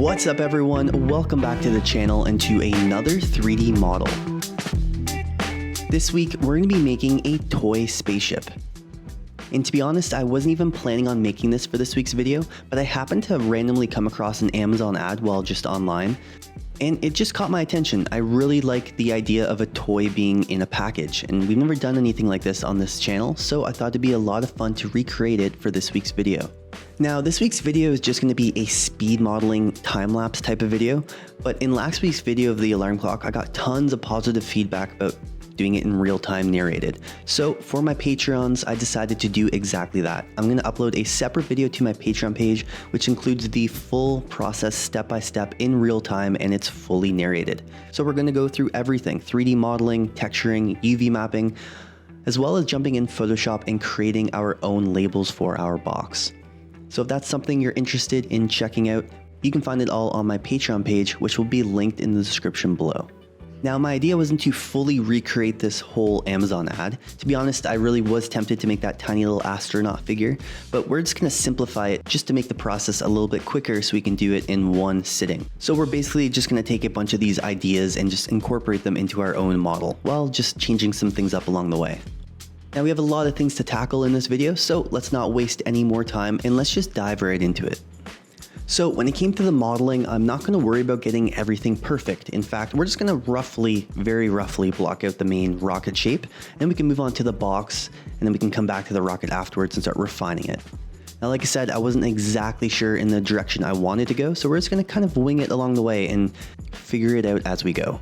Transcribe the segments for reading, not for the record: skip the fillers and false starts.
What's up everyone, welcome back to the channel and to another 3D model. This week we're going to be making a toy spaceship. And to be honest, I wasn't even planning on making this for this week's video, but I happened to randomly come across an Amazon ad while just online, and it just caught my attention. I really like the idea of a toy being in a package, and we've never done anything like this on this channel, so I thought it'd be a lot of fun to recreate it for this week's video. Now, this week's video is just going to be a speed modeling time-lapse type of video, but in last week's video of the alarm clock, I got tons of positive feedback about doing it in real-time narrated. So for my Patreons, I decided to do exactly that. I'm going to upload a separate video to my Patreon page, which includes the full process step-by-step in real time, and it's fully narrated. So we're going to go through everything: 3D modeling, texturing, UV mapping, as well as jumping in Photoshop and creating our own labels for our box. So if that's something you're interested in checking out, you can find it all on my Patreon page, which will be linked in the description below. Now, my idea wasn't to fully recreate this whole Amazon ad. To be honest, I really was tempted to make that tiny little astronaut figure, but we're just gonna simplify it just to make the process a little bit quicker so we can do it in one sitting. So we're basically just gonna take a bunch of these ideas and just incorporate them into our own model, while just changing some things up along the way. Now, we have a lot of things to tackle in this video, so let's not waste any more time and let's just dive right into it. So when it came to the modeling, I'm not going to worry about getting everything perfect. In fact, we're just going to very roughly block out the main rocket shape, and we can move on to the box, and then we can come back to the rocket afterwards and start refining it. Now, like I said, I wasn't exactly sure in the direction I wanted to go, so we're just going to kind of wing it along the way and figure it out as we go.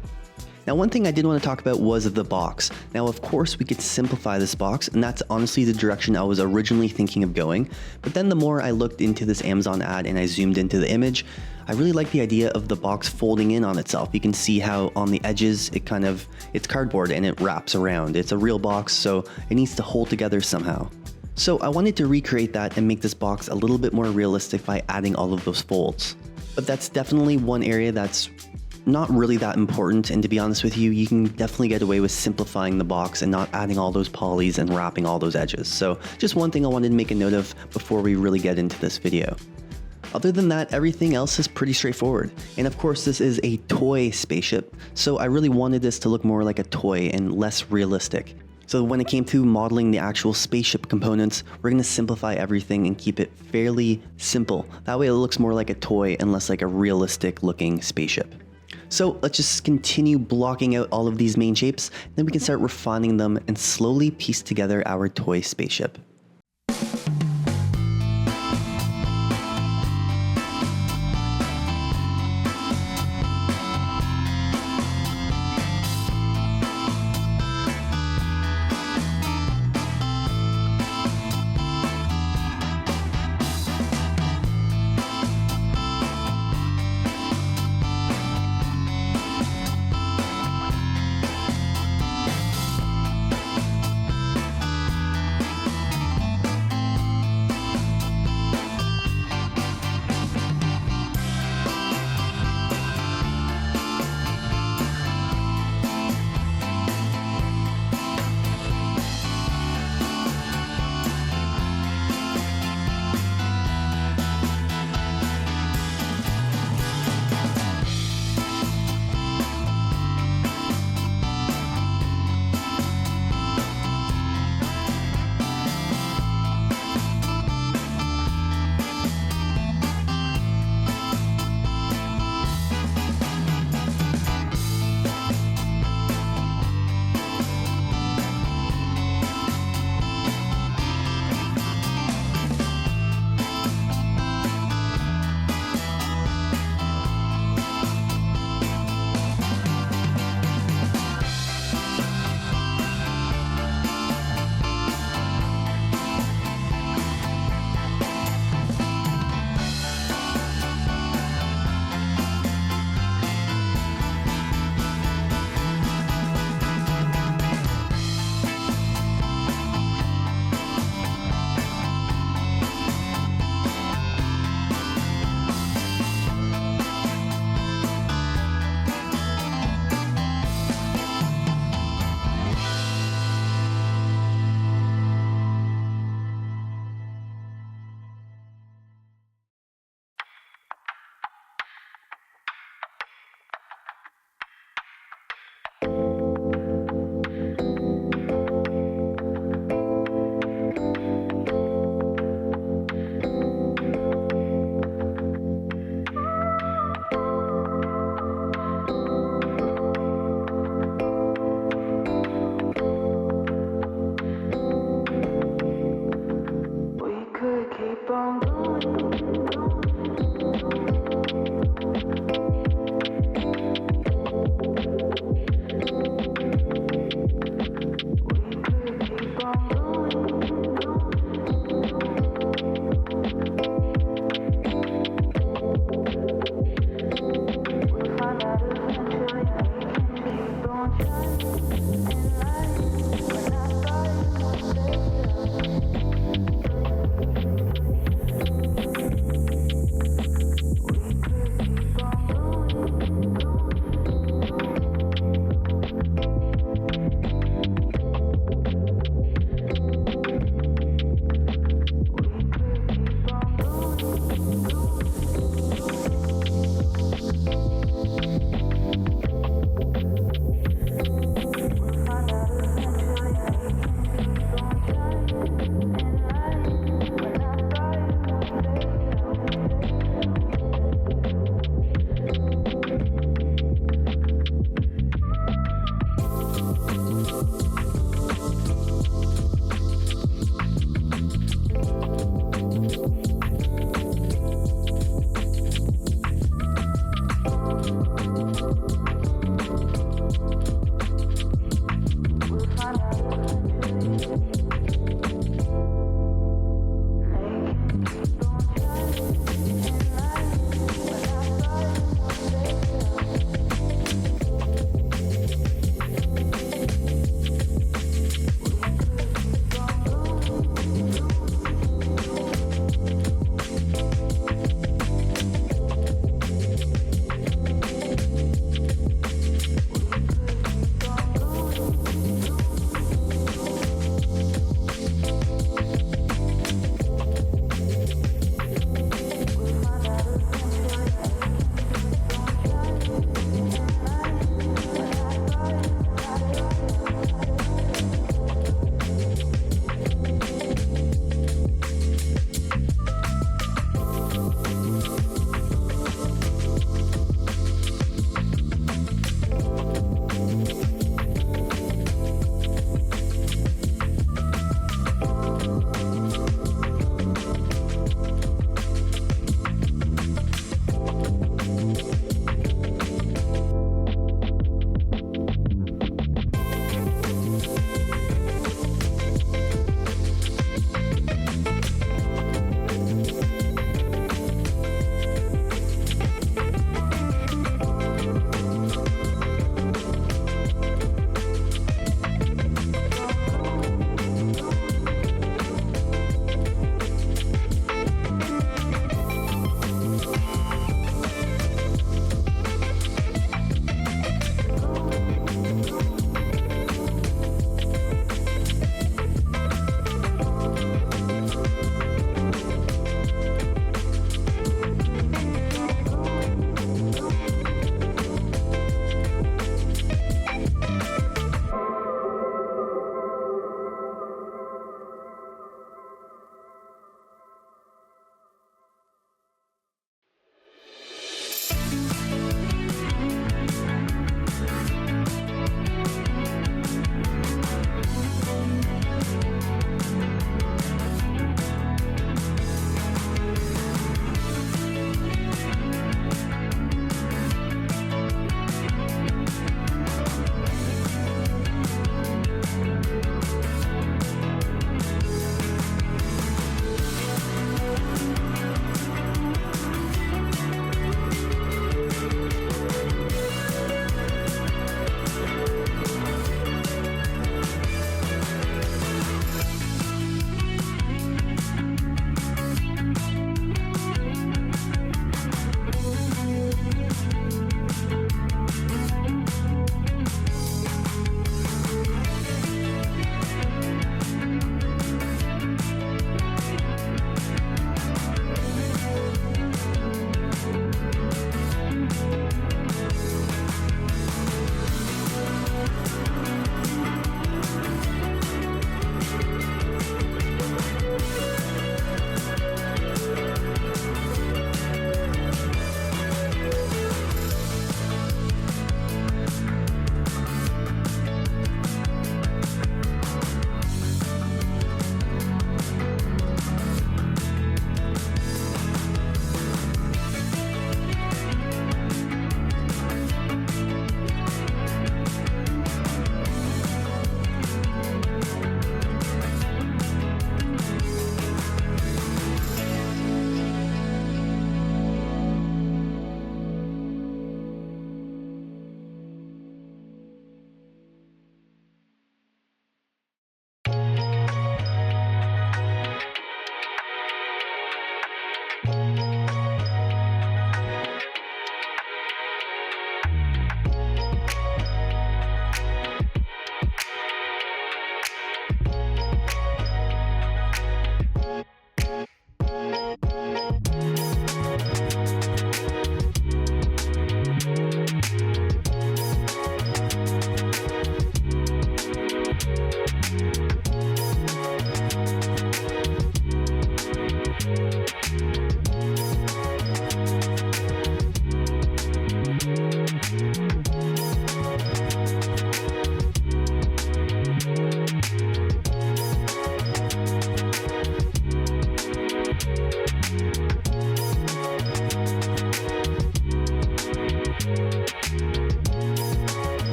Now, one thing I did want to talk about was the box. Now, of course, we could simplify this box, and that's honestly the direction I was originally thinking of going. But then the more I looked into this Amazon ad and I zoomed into the image, I really like the idea of the box folding in on itself. You can see how on the edges, it's cardboard and it wraps around. It's a real box, so it needs to hold together somehow. So I wanted to recreate that and make this box a little bit more realistic by adding all of those folds. But that's definitely one area that's not really that important, and to be honest with you, you can definitely get away with simplifying the box and not adding all those polys and wrapping all those edges. So just one thing I wanted to make a note of before we really get into this video. Other than that, everything else is pretty straightforward. And of course, this is a toy spaceship, so I really wanted this to look more like a toy and less realistic. So when it came to modeling the actual spaceship components, we're going to simplify everything and keep it fairly simple. That way it looks more like a toy and less like a realistic looking spaceship. So let's just continue blocking out all of these main shapes, then we can start refining them and slowly piece together our toy spaceship.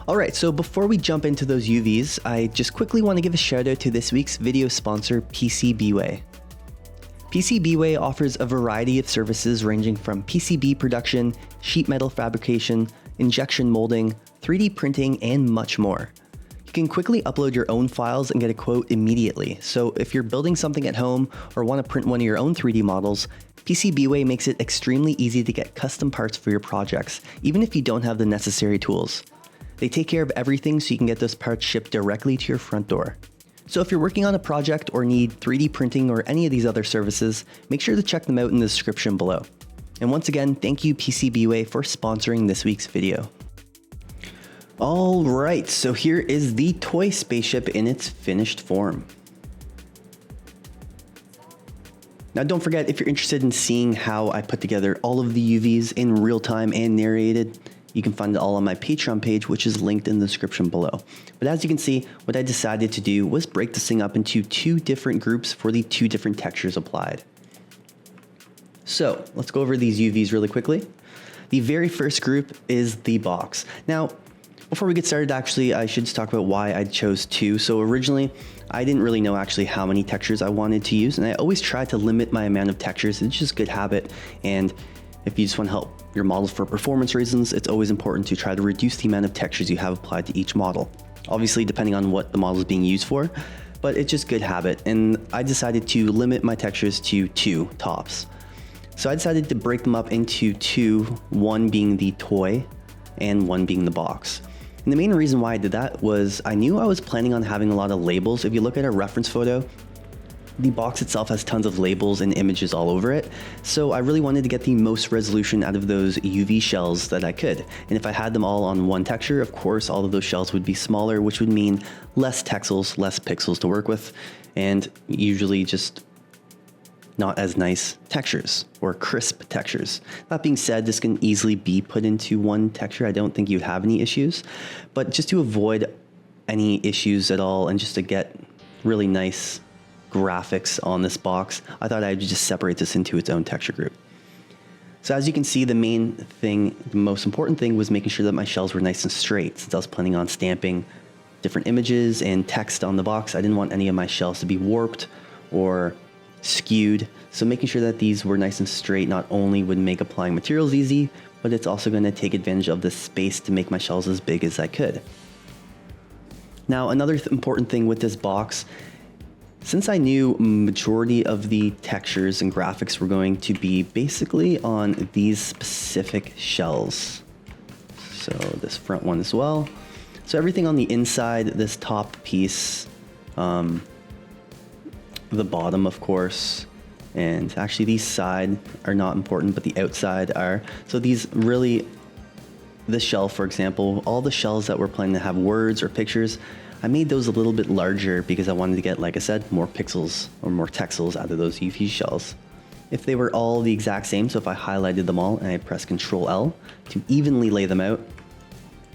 Alright, so before we jump into those UVs, I just quickly want to give a shout out to this week's video sponsor, PCBWay. PCBWay offers a variety of services ranging from PCB production, sheet metal fabrication, injection molding, 3D printing, and much more. You can quickly upload your own files and get a quote immediately. So if you're building something at home or want to print one of your own 3D models, PCBWay makes it extremely easy to get custom parts for your projects, even if you don't have the necessary tools. They take care of everything so you can get those parts shipped directly to your front door. So if you're working on a project or need 3D printing or any of these other services, make sure to check them out in the description below. And once again, thank you PCBWay for sponsoring this week's video. Alright, so here is the toy spaceship in its finished form. Now don't forget, if you're interested in seeing how I put together all of the UVs in real time and narrated, you can find it all on my Patreon page, which is linked in the description below. But as you can see, what I decided to do was break this thing up into 2 different groups for the 2 different textures applied. So let's go over these UVs really quickly. The very first group is the box. Now, before we get started, actually, I should just talk about why I chose 2. So originally, I didn't really know actually how many textures I wanted to use, and I always try to limit my amount of textures. It's just good habit, and if you just want to help your models for performance reasons, it's always important to try to reduce the amount of textures you have applied to each model. Obviously, depending on what the model is being used for, but it's just good habit, and I decided to limit my textures to 2 tops. So I decided to break them up into 2, one being the toy and one being the box. And the main reason why I did that was I knew I was planning on having a lot of labels. If you look at a reference photo, the box itself has tons of labels and images all over it, so I really wanted to get the most resolution out of those UV shells that I could. And if I had them all on one texture, of course, all of those shells would be smaller, which would mean less texels, less pixels to work with, and usually just not as nice textures or crisp textures. That being said, this can easily be put into one texture. I don't think you'd have any issues, but just to avoid any issues at all and just to get really nice graphics on this box, I thought I'd just separate this into its own texture group. So as you can see, the main thing, the most important thing was making sure that my shells were nice and straight. Since I was planning on stamping different images and text on the box, I didn't want any of my shells to be warped or skewed. So making sure that these were nice and straight not only would make applying materials easy, but it's also going to take advantage of the space to make my shells as big as I could. Now, another important thing with this box, since I knew majority of the textures and graphics were going to be basically on these specific shells. So this front one as well. So everything on the inside, this top piece, the bottom of course, and actually these side are not important, but the outside are. So these really, the shell for example, all the shells that were planning to have words or pictures, I made those a little bit larger because I wanted to get, like I said, more pixels or more texels out of those UV shells. If they were all the exact same, so if I highlighted them all and I press Ctrl L to evenly lay them out,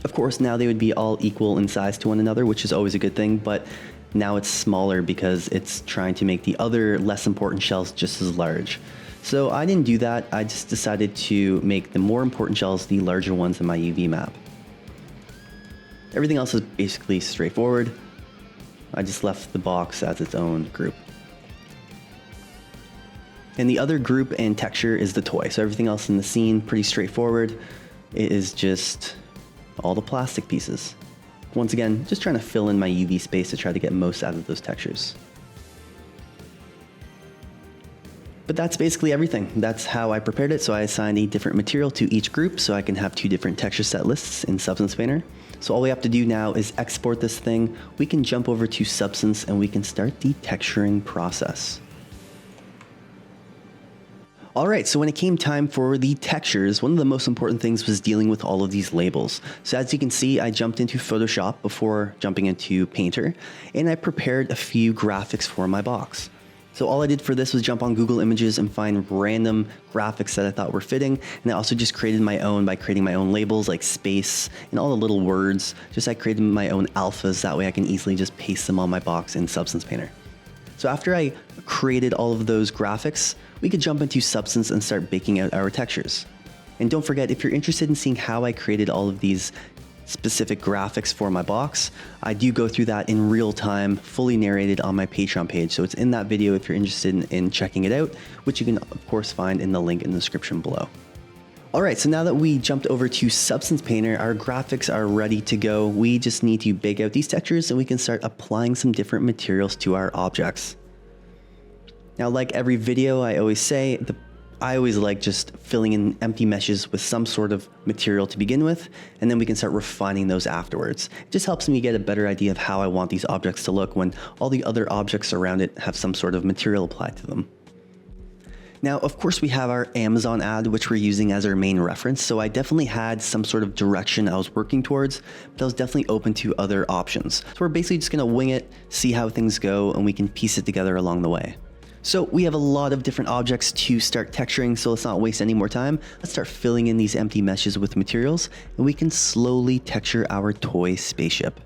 of course now they would be all equal in size to one another, which is always a good thing, but now it's smaller because it's trying to make the other less important shells just as large. So I didn't do that, I just decided to make the more important shells the larger ones in my UV map. Everything else is basically straightforward. I just left the box as its own group. And the other group and texture is the toy. So everything else in the scene, pretty straightforward. It is just all the plastic pieces. Once again, just trying to fill in my UV space to try to get most out of those textures. But that's basically everything. That's how I prepared it. So I assigned a different material to each group so I can have 2 different texture set lists in Substance Painter. So all we have to do now is export this thing. We can jump over to Substance and we can start the texturing process. Alright, so when it came time for the textures, one of the most important things was dealing with all of these labels. So as you can see, I jumped into Photoshop before jumping into Painter, and I prepared a few graphics for my box. So all I did for this was jump on Google Images and find random graphics that I thought were fitting, and I also just created my own by creating my own labels like space and all the little words. I created my own alphas, that way I can easily just paste them on my box in Substance Painter. So after I created all of those graphics, we could jump into Substance and start baking out our textures. And don't forget, if you're interested in seeing how I created all of these specific graphics for my box, I do go through that in real time, fully narrated on my Patreon page. So it's in that video if you're interested in checking it out, which you can of course find in the link in the description below. All right, so now that we jumped over to Substance Painter, our graphics are ready to go. We just need to bake out these textures and we can start applying some different materials to our objects. Now, like every video, I always say, I always like just filling in empty meshes with some sort of material to begin with, and then we can start refining those afterwards. It just helps me get a better idea of how I want these objects to look when all the other objects around it have some sort of material applied to them. Now, of course, we have our Amazon ad, which we're using as our main reference, so I definitely had some sort of direction I was working towards, but I was definitely open to other options. So we're basically just gonna wing it, see how things go, and we can piece it together along the way. So we have a lot of different objects to start texturing, so let's not waste any more time. Let's start filling in these empty meshes with materials, and we can slowly texture our toy spaceship.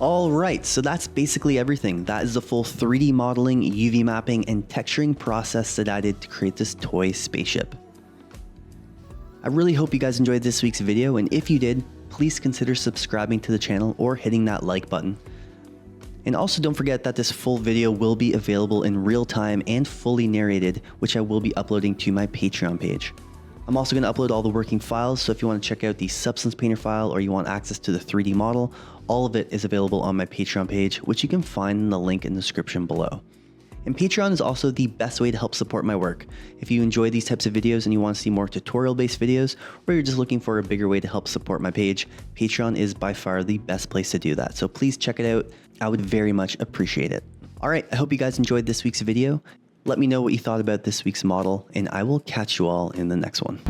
Alright, so that's basically everything. That is the full 3D modeling, UV mapping, and texturing process that I did to create this toy spaceship. I really hope you guys enjoyed this week's video, and if you did, please consider subscribing to the channel or hitting that like button. And also don't forget that this full video will be available in real time and fully narrated, which I will be uploading to my Patreon page. I'm also going to upload all the working files, so if you want to check out the Substance Painter file or you want access to the 3D model, all of it is available on my Patreon page, which you can find in the link in the description below. And Patreon is also the best way to help support my work. If you enjoy these types of videos and you want to see more tutorial-based videos, or you're just looking for a bigger way to help support my page, Patreon is by far the best place to do that. So please check it out. I would very much appreciate it. Alright, I hope you guys enjoyed this week's video. Let me know what you thought about this week's model, and I will catch you all in the next one.